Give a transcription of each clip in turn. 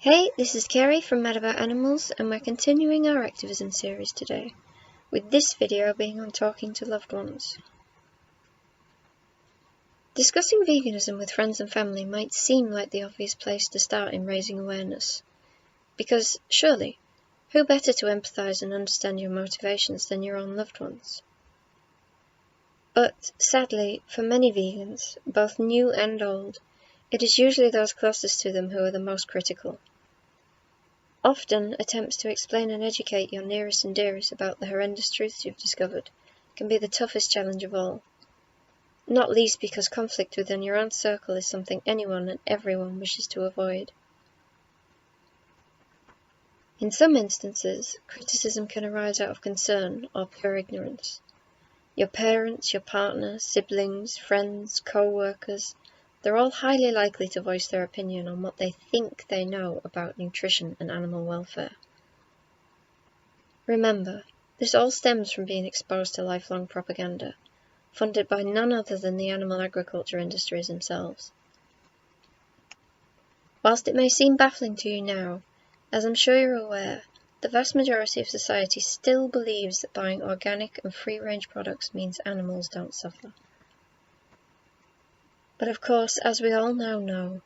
Hey, this is Kerry from Mad About Animals, and we're continuing our activism series today, with this video being on talking to loved ones. Discussing veganism with friends and family might seem like the obvious place to start in raising awareness, because, surely, who better to empathise and understand your motivations than your own loved ones? But, sadly, for many vegans, both new and old, it is usually those closest to them who are the most critical. Often, attempts to explain and educate your nearest and dearest about the horrendous truths you've discovered can be the toughest challenge of all, not least because conflict within your own circle is something anyone and everyone wishes to avoid. In some instances, criticism can arise out of concern or pure ignorance. Your parents, your partner, siblings, friends, co-workers, they're all highly likely to voice their opinion on what they think they know about nutrition and animal welfare. Remember, this all stems from being exposed to lifelong propaganda, funded by none other than the animal agriculture industries themselves. Whilst it may seem baffling to you now, as I'm sure you're aware, the vast majority of society still believes that buying organic and free-range products means animals don't suffer. But of course, as we all now know,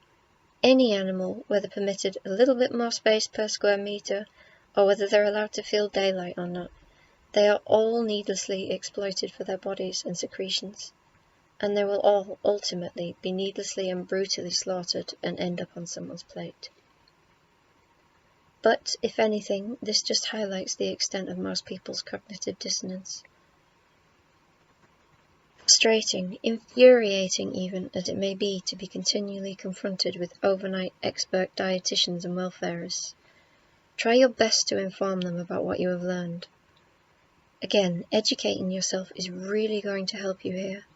any animal, whether permitted a little bit more space per square metre, or whether they're allowed to feel daylight or not, they are all needlessly exploited for their bodies and secretions, and they will all ultimately be needlessly and brutally slaughtered and end up on someone's plate. But, if anything, this just highlights the extent of most people's cognitive dissonance. Frustrating, infuriating even as it may be to be continually confronted with overnight expert dietitians and welfareists, try your best to inform them about what you have learned. Again, educating yourself is really going to help you here.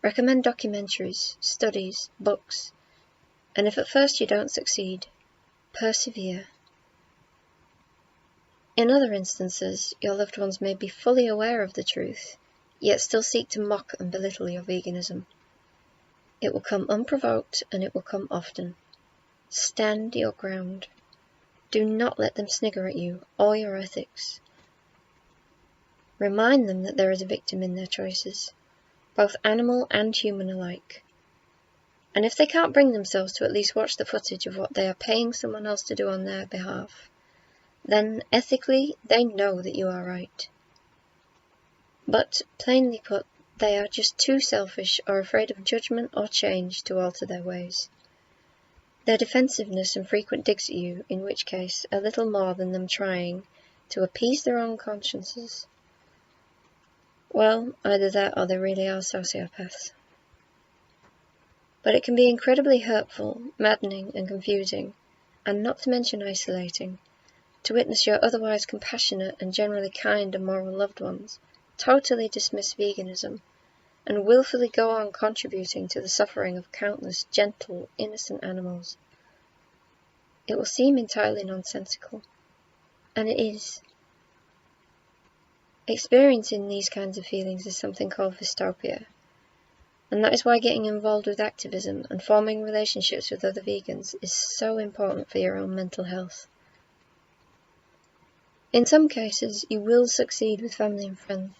Recommend documentaries, studies, books, and if at first you don't succeed, persevere. In other instances, your loved ones may be fully aware of the truth, yet still seek to mock and belittle your veganism. It will come unprovoked and it will come often. Stand your ground. Do not let them snigger at you or your ethics. Remind them that there is a victim in their choices, both animal and human alike. And if they can't bring themselves to at least watch the footage of what they are paying someone else to do on their behalf, then ethically they know that you are right. But, plainly put, they are just too selfish or afraid of judgment or change to alter their ways. Their defensiveness and frequent digs at you, in which case, are little more than them trying to appease their own consciences. Well, either that or they really are sociopaths. But it can be incredibly hurtful, maddening and confusing, and not to mention isolating, to witness your otherwise compassionate and generally kind and moral loved ones totally dismiss veganism, and willfully go on contributing to the suffering of countless gentle, innocent animals. It will seem entirely nonsensical, and it is. Experiencing these kinds of feelings is something called Dystopia, and that is why getting involved with activism and forming relationships with other vegans is so important for your own mental health. In some cases, you will succeed with family and friends,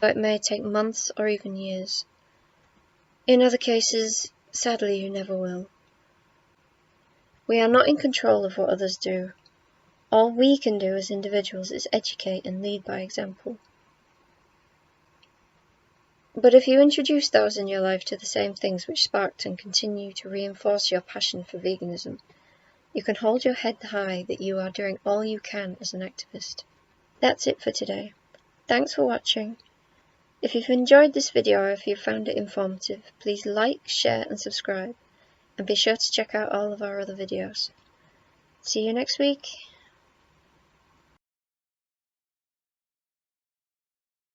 though it may take months or even years. In other cases, sadly, you never will. We are not in control of what others do. All we can do as individuals is educate and lead by example. But if you introduce those in your life to the same things which sparked and continue to reinforce your passion for veganism, you can hold your head high that you are doing all you can as an activist. That's it for today. Thanks for watching. If you've enjoyed this video or if you found it informative, please like, share and subscribe, and be sure to check out all of our other videos. See you next week.